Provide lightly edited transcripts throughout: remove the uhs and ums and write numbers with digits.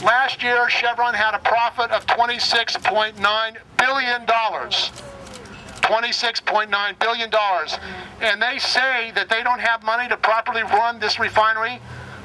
Last year, Chevron had a profit of $26.9 billion. $26.9 billion. And they say that they don't have money to properly run this refinery.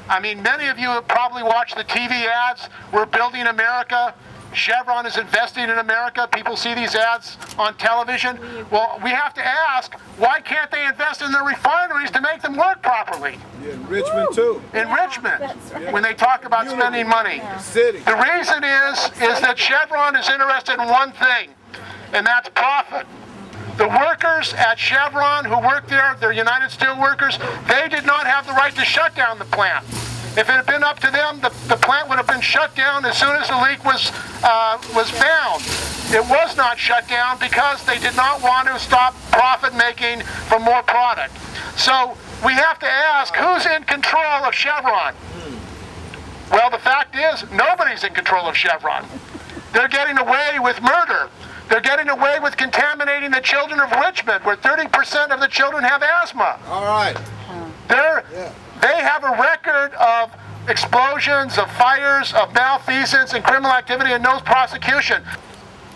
I mean, many of you have probably watched the TV ads. We're building America. Chevron is investing in America. People see these ads on television. Well, we have to ask, why can't they invest in their refineries to make them work properly? Yeah, in Richmond too. In Richmond, right. When they talk about spending money. City. The reason is that Chevron is interested in one thing, and that's profit. The workers at Chevron who work there, they're United Steelworkers, they did not have the right to shut down the plant. If it had been up to them, the plant would have been shut down as soon as the leak was found. It was not shut down because they did not want to stop profit making from more product. So we have to ask, who's in control of Chevron? Well, the fact is, nobody's in control of Chevron. They're getting away with murder. They're getting away with contaminating the children of Richmond, where 30% of the children have asthma. All right. They have a record of explosions, of fires, of malfeasance and criminal activity, and no prosecution.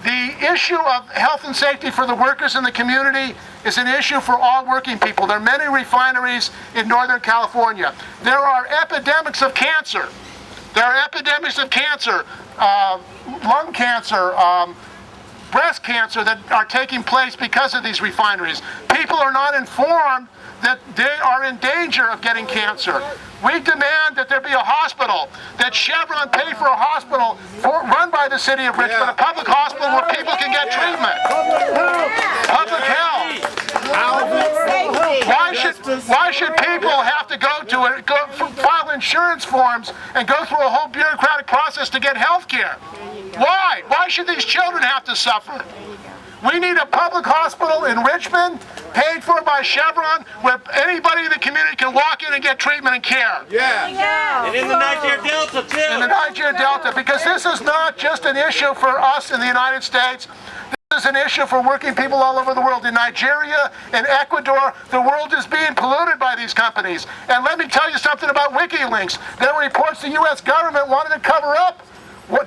The issue of health and safety for the workers in the community is an issue for all working people. There are many refineries in Northern California. There are epidemics of cancer. There are epidemics of cancer, lung cancer, breast cancer that are taking place because of these refineries. People are not informed that they are in danger of getting cancer. We demand that there be a hospital, that Chevron pay for a hospital run by the city of Richmond, a public hospital where people can get treatment. Public health. Why should people have to file insurance forms and go through a whole bureaucratic process to get health care? Why? Why should these children have to suffer? We need a public hospital in Richmond, paid for by Chevron, where anybody in the community can walk in and get treatment and care. Yeah. And in the Niger Delta, too. In the Niger Delta, because this is not just an issue for us in the United States. This is an issue for working people all over the world. In Nigeria, in Ecuador, the world is being polluted by these companies. And let me tell you something about WikiLeaks. There were reports the U.S. government wanted to cover up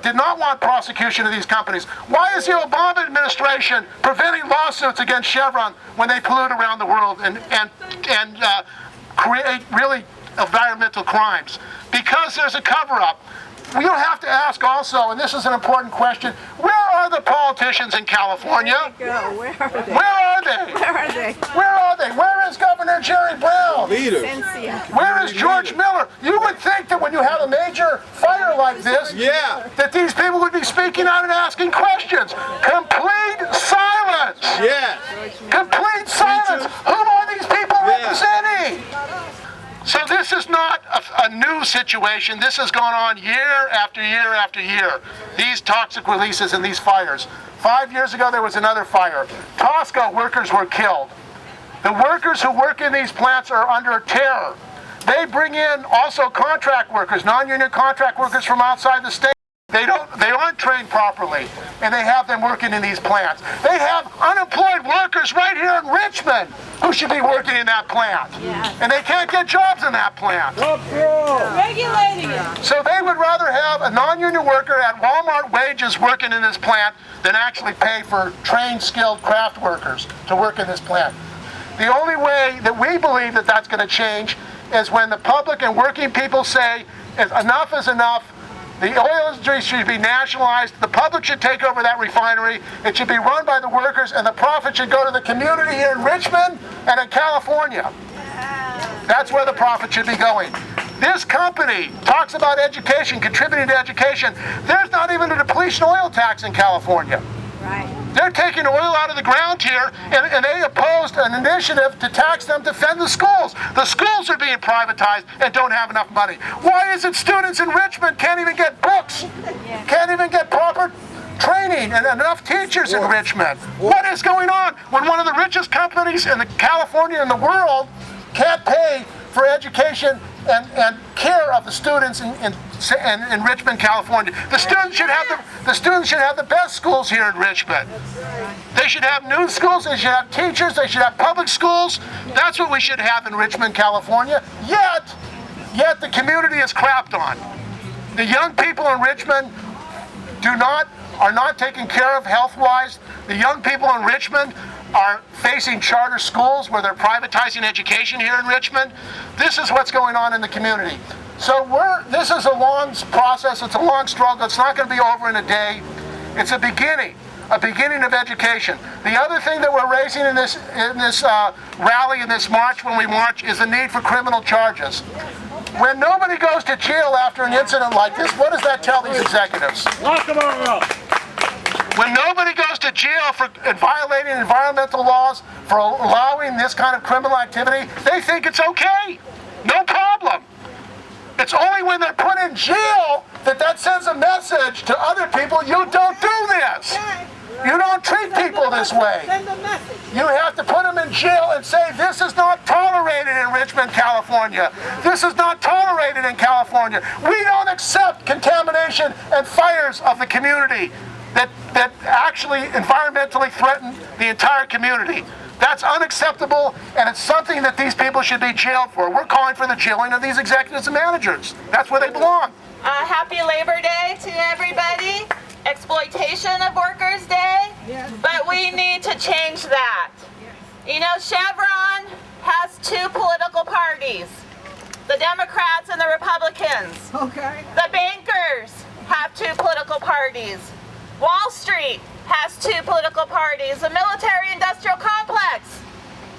did not want prosecution of these companies. Why is the Obama administration preventing lawsuits against Chevron when they pollute around the world and create really environmental crimes? Because there's a cover-up. You have to ask also, and this is an important question, where are the politicians in California? Where are they? Where are they? Where are they? Where are they? Where is Governor Jerry Brown? Leaders. Where is George Miller? You would think that when you have a major fire like this, that these people would be speaking out and asking questions. Complete silence. Yeah. Complete silence. Who are these people representing? So this is not a new situation. This has gone on year after year after year. These toxic releases and these fires. 5 years ago, there was another fire. Tosco workers were killed. The workers who work in these plants are under terror. They bring in also contract workers, non-union contract workers from outside the state. They aren't trained properly, and they have them working in these plants. They have unemployed workers right here in Richmond who should be working in that plant. And they can't get jobs in that plant. Regulating it. So they would rather have a non-union worker at Walmart wages working in this plant than actually pay for trained, skilled craft workers to work in this plant. The only way that we believe that that's going to change is when the public and working people say, enough is enough. The oil industry should be nationalized. The public should take over that refinery. It should be run by the workers, and the profit should go to the community here in Richmond and in California. That's where the profit should be going. This company talks about education, contributing to education. There's not even a depletion oil tax in California. Right. They're taking oil out of the ground here, and they opposed an initiative to tax them to fund the schools. The schools are being privatized and don't have enough money. Why is it students in Richmond can't even get books, can't even get proper training and enough teachers in Richmond? What is going on when one of the richest companies in California and the world can't pay for education and care of the students in Richmond, California? The students should have the best schools here in Richmond. They should have new schools. They should have teachers. They should have public schools. That's what we should have in Richmond, California. Yet the community is crapped on. The young people in Richmond are not taken care of health-wise. The young people in Richmond are facing charter schools where they're privatizing education here in Richmond. This is what's going on in the community. So this is a long process, it's a long struggle, it's not going to be over in a day. It's a beginning of education. The other thing that we're raising in this rally, in this march, when we march, is the need for criminal charges. When nobody goes to jail after an incident like this, what does that tell these executives? Lock them all up. When nobody goes to jail for violating environmental laws, for allowing this kind of criminal activity, they think it's okay. No problem. It's only when they're put in jail that sends a message to other people, you don't do this. You don't treat people this way. You have to put them in jail and say, this is not tolerated in Richmond, California. This is not tolerated in California. We don't accept contamination and fires of the community that actually environmentally threaten the entire community. That's unacceptable, and it's something that these people should be jailed for. We're calling for the jailing of these executives and managers. That's where they belong. Happy Labor Day to everybody. Exploitation of Workers Day. But we need to change that. You know, Chevron has two political parties, the Democrats and the Republicans. Okay. The bankers have two political parties. Wall Street has two political parties. The military-industrial complex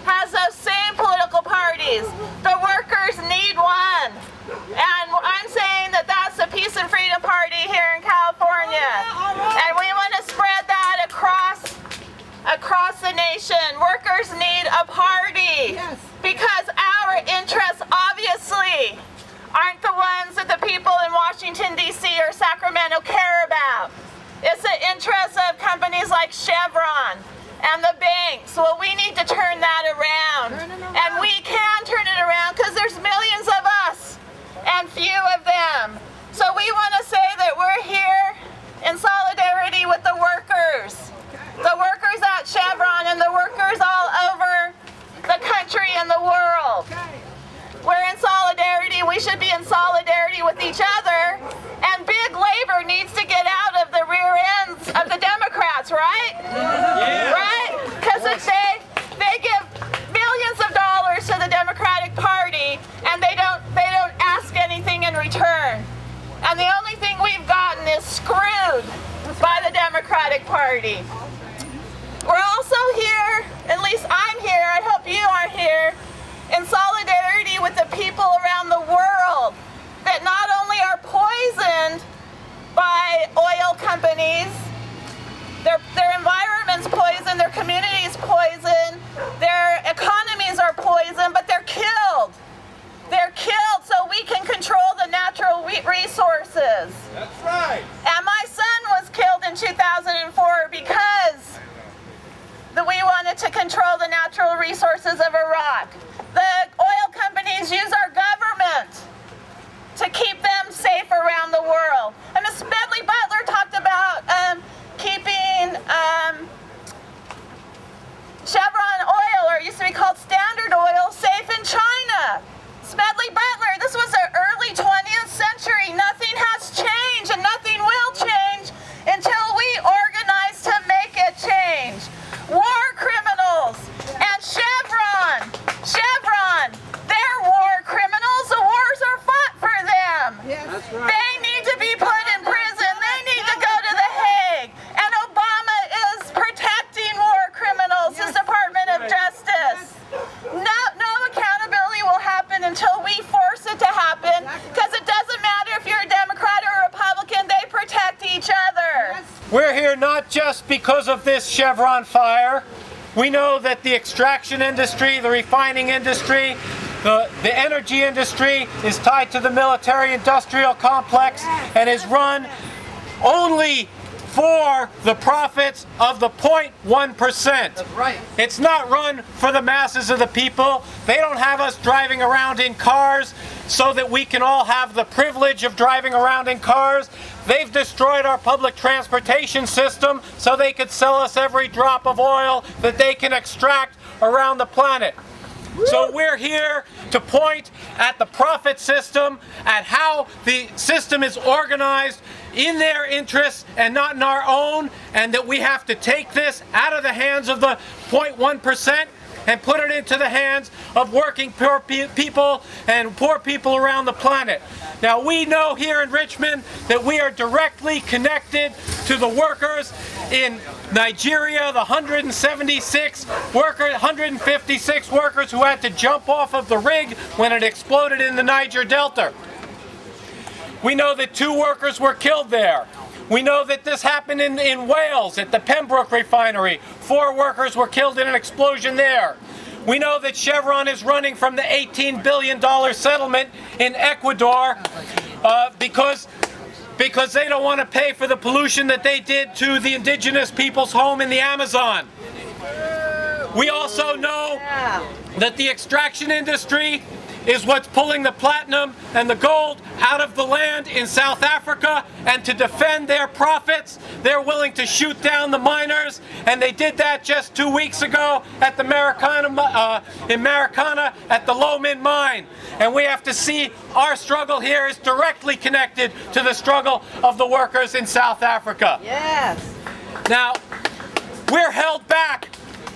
has those same political parties. The workers need one. And I'm saying that that's the Peace and Freedom Party here in California. And we want to spread that across the nation. Workers need a party. Because our interests obviously aren't the ones that the people in Washington, D.C. or Sacramento care about. It's the interests of companies like Chevron and the banks. Well, we need to turn that around. And we can turn it around because there's millions of us and few of them. So we want to say that we're here in solidarity with the workers. The workers at Chevron and the workers all over the country and the world. We're in solidarity. We should be in solidarity with each other. And big labor needs to get out of the rear ends of the Democrats, right? Yeah. Right? Because they give millions of dollars to the Democratic Party, and they don't ask anything in return. And the only thing we've gotten is screwed by the Democratic Party. We're also here, at least I'm here, I hope you are here, in solidarity with the people around the world that not only are poisoned by oil companies, their environment's poisoned, their community's poisoned, their economies are poisoned, but they're killed. They're killed so we can control the natural resources. That's right. And my son was killed in 2004 because we wanted to control the natural resources of Iraq. The oil companies use our government to keep them safe around the world. And Ms. Medley Butler talked about keeping Chevron oil, or it used to be called Standard Oil, safe in China. Smedley Butler, this was the early 20th century. Nothing has changed and nothing will change until we organize to make it change. War criminals and Chevron, they're war criminals. The wars are fought for them. Yes. They need to be put in prison. They need to go to The Hague. And Obama is protecting war criminals, his Department of Justice. No accountability will happen until we force it to happen, because it doesn't matter if you're a Democrat or a Republican, they protect each other. We're here not just because of this Chevron fire. We know that the extraction industry, the refining industry, the energy industry is tied to the military-industrial complex and is run only for the profits of the 0.1%. That's right. It's not run for the masses of the people. They don't have us driving around in cars so that we can all have the privilege of driving around in cars. They've destroyed our public transportation system so they could sell us every drop of oil that they can extract around the planet. So we're here to point at the profit system, at how the system is organized in their interests and not in our own, and that we have to take this out of the hands of the 0.1% and put it into the hands of working poor people and poor people around the planet. Now we know here in Richmond that we are directly connected to the workers in Nigeria, the 156 workers who had to jump off of the rig when it exploded in the Niger Delta. We know that 2 workers were killed there. We know that this happened in Wales at the Pembroke Refinery. 4 workers were killed in an explosion there. We know that Chevron is running from the $18 billion settlement in Ecuador because they don't want to pay for the pollution that they did to the indigenous people's home in the Amazon. We also know that the extraction industry is what's pulling the platinum and the gold out of the land in South Africa, and to defend their profits, they're willing to shoot down the miners, and they did that just 2 weeks ago at the in Marikana at the Lomond mine. And we have to see our struggle here is directly connected to the struggle of the workers in South Africa. Yes. Now, we're held back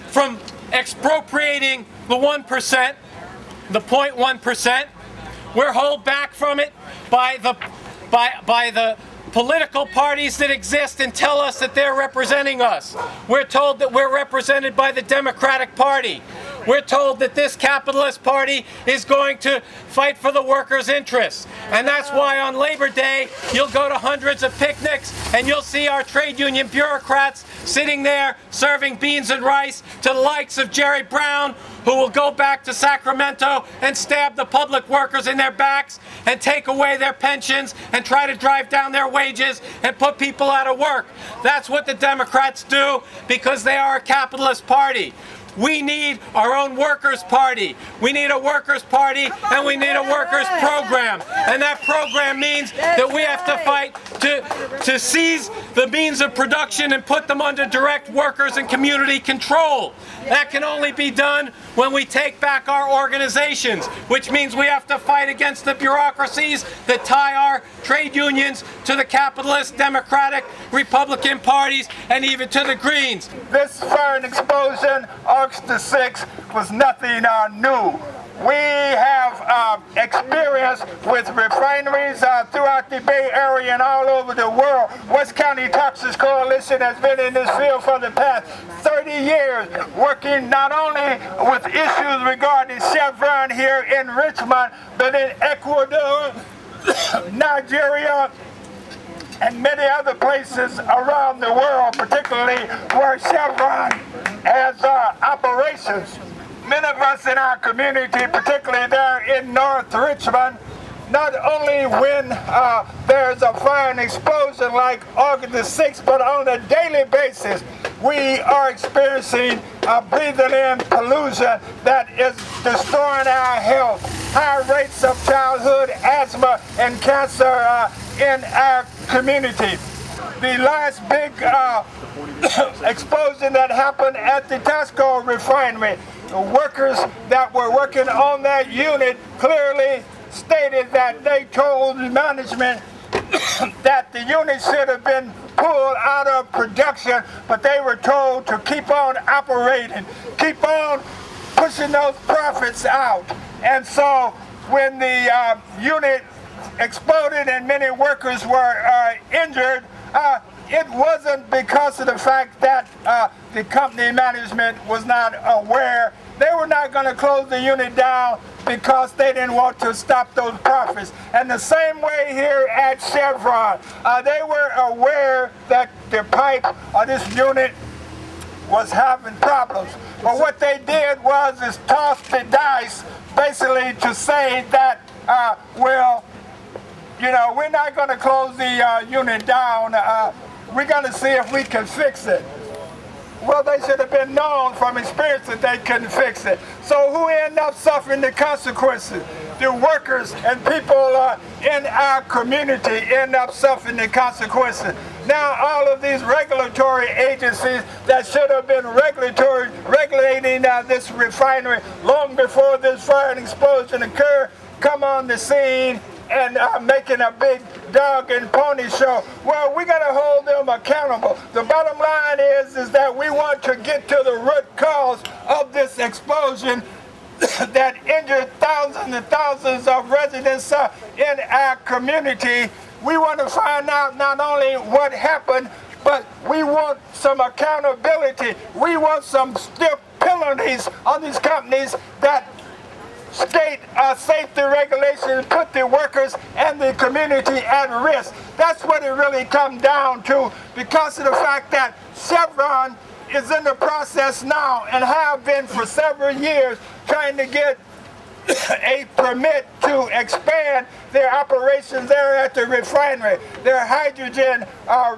from expropriating the 1%, the 0.1%. We're held back from it by the political parties that exist and tell us that they're representing us. We're told that we're represented by the Democratic Party. We're told that this capitalist party is going to fight for the workers' interests. And that's why on Labor Day, you'll go to hundreds of picnics and you'll see our trade union bureaucrats sitting there serving beans and rice to the likes of Jerry Brown, who will go back to Sacramento and stab the public workers in their backs and take away their pensions and try to drive down their wages and put people out of work. That's what the Democrats do because they are a capitalist party. We need our own workers' party. We need a workers' party and we need a workers' program. And that program means that we have to fight to seize the means of production and put them under direct workers and community control. That can only be done when we take back our organizations, which means we have to fight against the bureaucracies that tie our trade unions to the capitalist, Democratic, Republican parties, and even to the Greens. This fire explosion, August the 6th, was nothing new. We have experience with refineries throughout the Bay Area and all over the world. West County Toxics Coalition has been in this field for the past 30 years, working not only with issues regarding Chevron here in Richmond, but in Ecuador, Nigeria, and many other places around the world, particularly where Chevron has operations. Many of us in our community, particularly there in North Richmond, not only when there's a fire and explosion like August the 6th, but on a daily basis, we are experiencing breathing in pollution that is destroying our health. High rates of childhood asthma and cancer in our community. The last big explosion that happened at the Tesco refinery, the workers that were working on that unit clearly stated that they told management that the unit should have been pulled out of production, but they were told to keep on operating, keep on pushing those profits out. And so when the unit exploded and many workers were injured, it wasn't because of the fact that the company management was not aware. They were not going to close the unit down because they didn't want to stop those profits. And the same way here at Chevron, they were aware that the pipe of this unit was having problems. But what they did was toss the dice basically to say that, well, you know, we're not going to close the unit down. We're going to see if we can fix it. well, they should have been known from experience that they couldn't fix it. So who end up suffering the consequences? The workers and people in our community end up suffering the consequences. Now all of these regulatory agencies that should have been regulating this refinery long before this fire and explosion occurred come on the scene and making a big dog and pony show. Well, we got to hold them accountable. The bottom line is that we want to get to the root cause of this explosion that injured thousands and thousands of residents in our community. We want to find out not only what happened, but we want some accountability. We want some stiff penalties on these companies that state safety regulations put the workers and the community at risk. That's what it really comes down to, because of the fact that Chevron is in the process now and have been for several years trying to get a permit to expand their operations there at the refinery, their hydrogen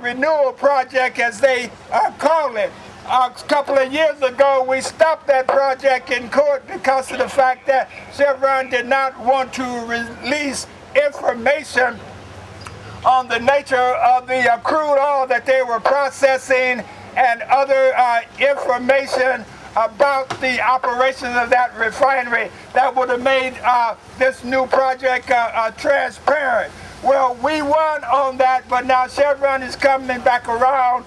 renewal project as they call it. A couple of years ago, we stopped that project in court because of the fact that Chevron did not want to release information on the nature of the crude oil that they were processing and other information about the operations of that refinery that would have made this new project transparent. Well, we won on that, but now Chevron is coming back around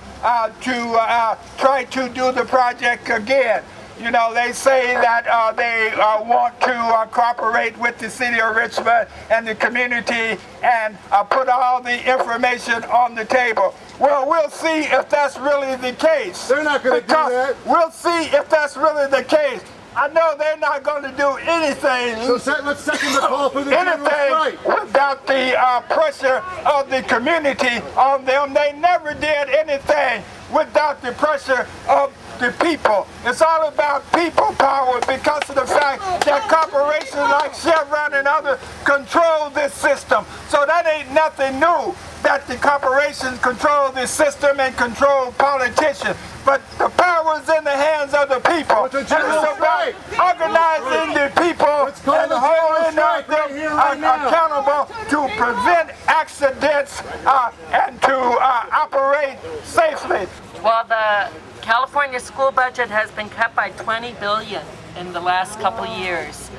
to try to do the project again. You know, they say that they want to cooperate with the city of Richmond and the community and put all the information on the table. Well, we'll see if that's really the case. They're not going to do that. We'll see if that's really the case. I know they're not going to do anything. So let's second the call for the general strike. Without the pressure of the community on them. They never did anything without the pressure of the people. It's all about people power because of the fact that corporations like Chevron and others control this system. So that ain't nothing new, that the corporations control this system and control politicians. But the power is in the hands of the people. It's about organizing the people and holding them accountable to prevent accidents and to operate safely. Well, the California school budget has been cut by $20 billion in the last couple of years.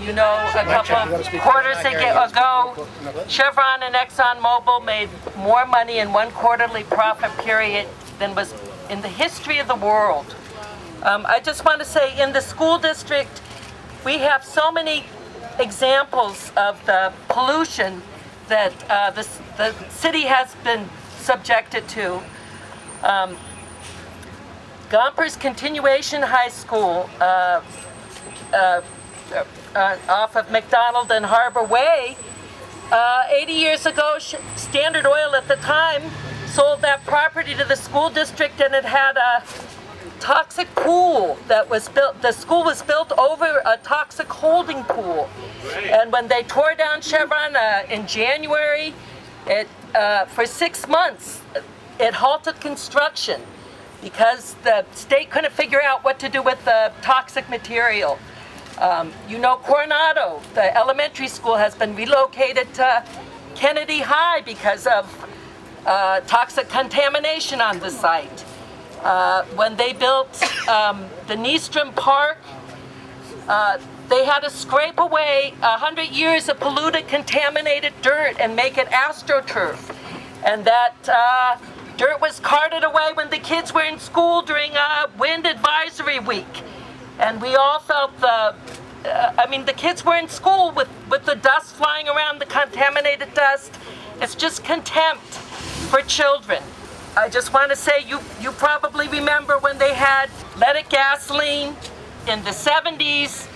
You know, a couple of quarters ago, Chevron and ExxonMobil made more money in one quarterly profit period than was in the history of the world. I just want to say, in the school district, we have so many examples of the pollution that the city has been subjected to. Gompers Continuation High School off of McDonald and Harbor Way, 80 years ago, Standard Oil at the time sold that property to the school district, and it had a toxic pool that was built. The school was built over a toxic holding pool. And when they tore down Chevron in January, for 6 months, it halted construction because the state couldn't figure out what to do with the toxic material. You know, Coronado, the elementary school, has been relocated to Kennedy High because of toxic contamination on the site. When they built the Nystrom Park, they had to scrape away 100 years of polluted, contaminated dirt and make it AstroTurf. And that dirt was carted away when the kids were in school during wind advisory week. And we all felt the kids were in school with the dust flying around, the contaminated dust. It's just contempt for children. I just want to say, you probably remember when they had leaded gasoline in the 70s.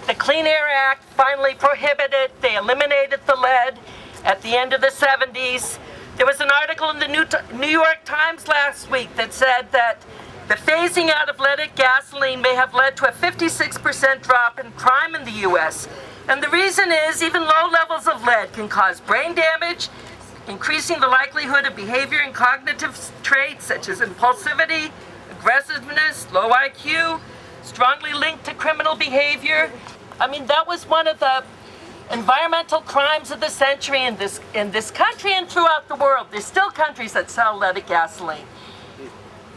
The Clean Air Act finally prohibited, they eliminated the lead at the end of the 70s. There was an article in the New York Times last week that said that the phasing out of leaded gasoline may have led to a 56% drop in crime in the U.S. And the reason is even low levels of lead can cause brain damage, increasing the likelihood of behavior and cognitive traits such as impulsivity, aggressiveness, low IQ, strongly linked to criminal behavior. I mean, that was one of the environmental crimes of the century in this country and throughout the world. There's still countries that sell leaded gasoline.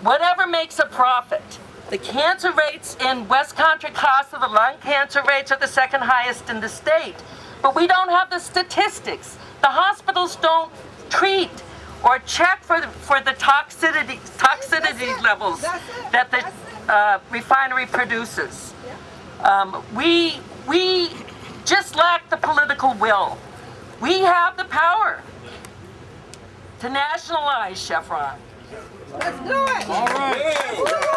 Whatever makes a profit. The cancer rates in West Contra Costa, the lung cancer rates are the second highest in the state. But we don't have the statistics. The hospitals don't treat or check for the toxicity levels that the refinery produces. We just lack the political will. We have the power to nationalize Chevron. Let's do it. All right.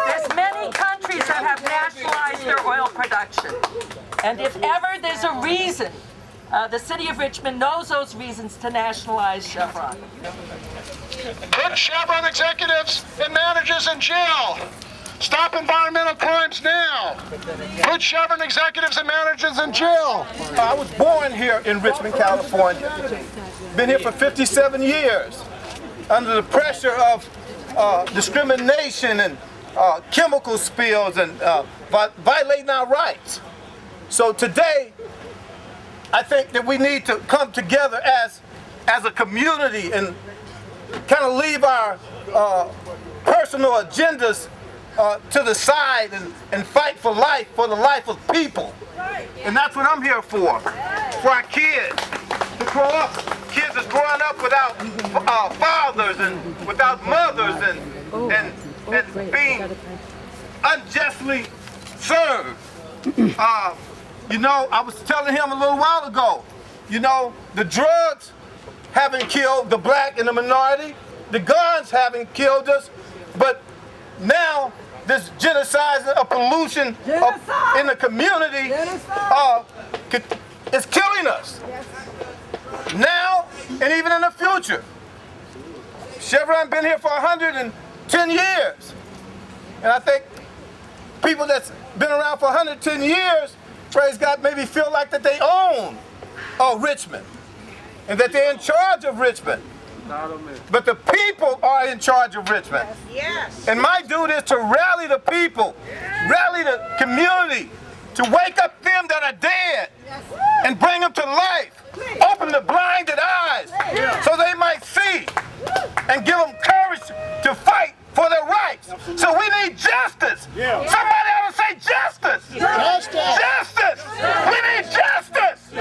There's many countries that have nationalized their oil production. And if ever there's a reason, the city of Richmond knows those reasons to nationalize Chevron. Put Chevron executives and managers in jail. Stop environmental crimes now. Put Chevron executives and managers in jail. I was born here in Richmond, California. Been here for 57 years under the pressure of discrimination and chemical spills and violating our rights. So today, I think that we need to come together as a community and kind of leave our personal agendas to the side and fight for the life of people. And that's what I'm here for our kids to grow up. Kids that's growing up without fathers and without mothers and being unjustly served. You know, I was telling him a little while ago, you know, the drugs haven't killed the black and the minority, the guns haven't killed us, but now this genocide of pollution in the community is killing us. Now and even in the future. Chevron been here for 110 years. And I think people that's been around for 110 years, praise God, maybe feel like that they own Richmond and that they're in charge of Richmond. But the people are in charge of Richmond. Yes. And my duty is to rally the people, rally the community, to wake up them that are dead and bring them to life. Open the blinded eyes so they might see and give them courage to fight for their rights. So we need justice. Somebody ought to say justice. Justice. We need justice.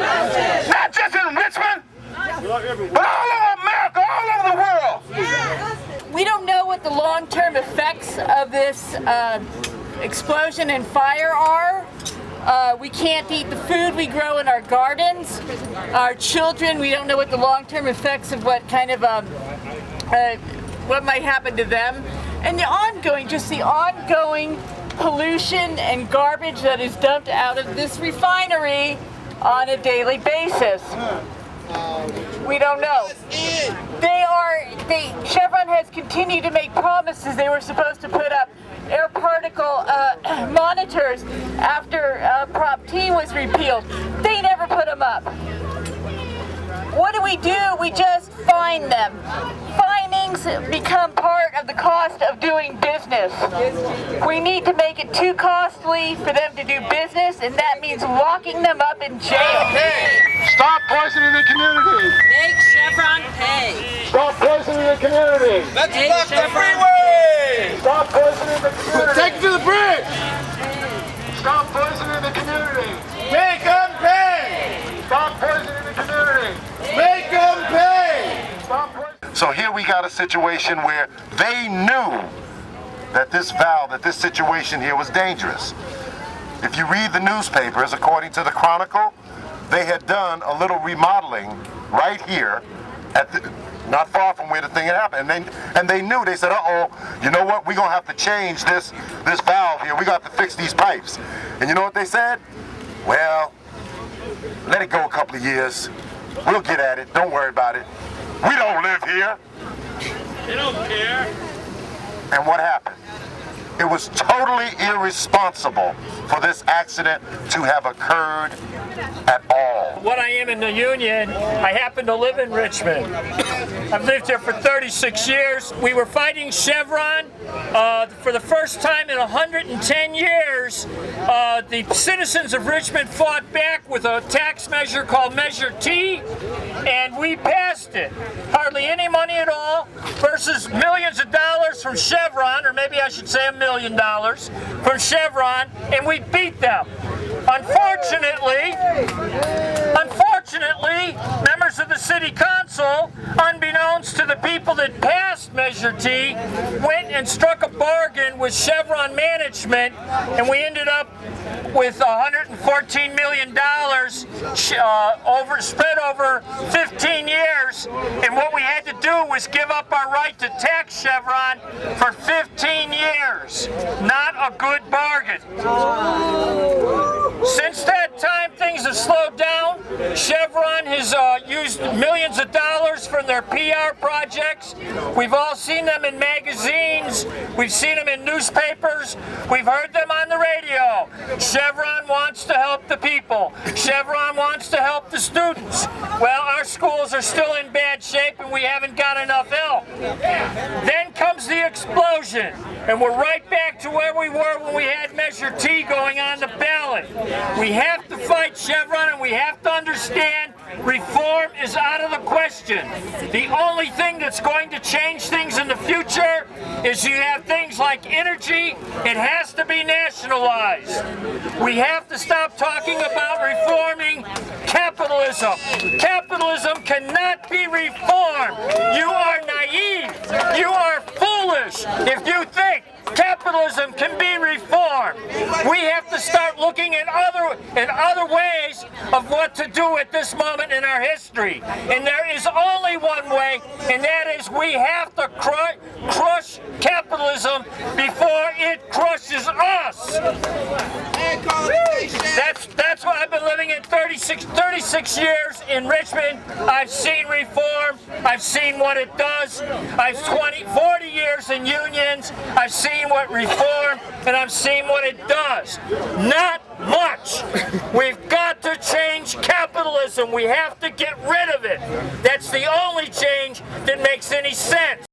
Not just in Richmond, but all over America, all over the world. We don't know what the long-term effects of this explosion and fire are. We can't eat the food we grow in our gardens. Our children, we don't know what the long-term effects of what kind of what might happen to them. And the ongoing pollution and garbage that is dumped out of this refinery on a daily basis. We don't know. Chevron has continued to make promises. They were supposed to put up air particle monitors after Prop T was repealed. They never put them up. What do? We just fine them. Finings become part of the cost of doing business. We need to make it too costly for them to do business, and that means locking them up in jail. Stop poisoning the community. Make Chevron pay. Stop poisoning the community. Let's block the freeway. Stop poisoning the community. Take it to the bridge. Stop poisoning the community. Make them pay. Stop poisoning the community. Make them pay. Stop poisoning. So here we got a situation where they knew that this situation here was dangerous. If you read the newspapers, according to the Chronicle, they had done a little remodeling right here not far from where the thing had happened. And they knew, they said, uh-oh, you know what, we're gonna have to change this valve here. We got to fix these pipes. And you know what they said? Well, let it go a couple of years. We'll get at it, don't worry about it. We don't live here. They don't care. And what happened? It was totally irresponsible for this accident to have occurred at all. What I am in the union, I happen to live in Richmond. I've lived here for 36 years. We were fighting Chevron for the first time in 110 years. The citizens of Richmond fought back with a tax measure called Measure T, and we passed it. Hardly any money at all versus millions of dollars from Chevron, or maybe I should say $1 million from Chevron, and we beat them. Unfortunately, members of the city council, unbeknownst to the people that passed Measure T, went and struck a bargain with Chevron management, and we ended up with $114 million spread over 15 years. And what we had to do was give up our right to tax Chevron for 15 years. Not a good bargain. Since that time, things have slowed down. Chevron has used millions of dollars from their PR projects. We've all seen them in magazines. We've seen them in newspapers. We've heard them on the radio. Chevron wants to help the people. Chevron wants to help the students. Well, our schools are still in bad shape and we haven't got enough help. Then comes the explosion, and we're right back to where we were when we had Measure T going on the ballot. We have to fight Chevron, and we have to understand reform is out of the question. The only thing that's going to change things in the future is you have things like energy. It has to be nationalized. We have to stop talking about reforming capitalism. Capitalism cannot be reformed. You are naive. You are foolish if you think capitalism can be reformed. We have to start looking at other ways of what to do at this moment in our history. And there is only one way, and that is we have to crush capitalism before it crushes us. That's why I've been living in 36 years in Richmond. I've seen reform. I've seen what it does. I've 40 years in unions. I've seen what reform, and I've seen what it does. Not much. We've got to change capitalism. We have to get rid of it. That's the only change that makes any sense.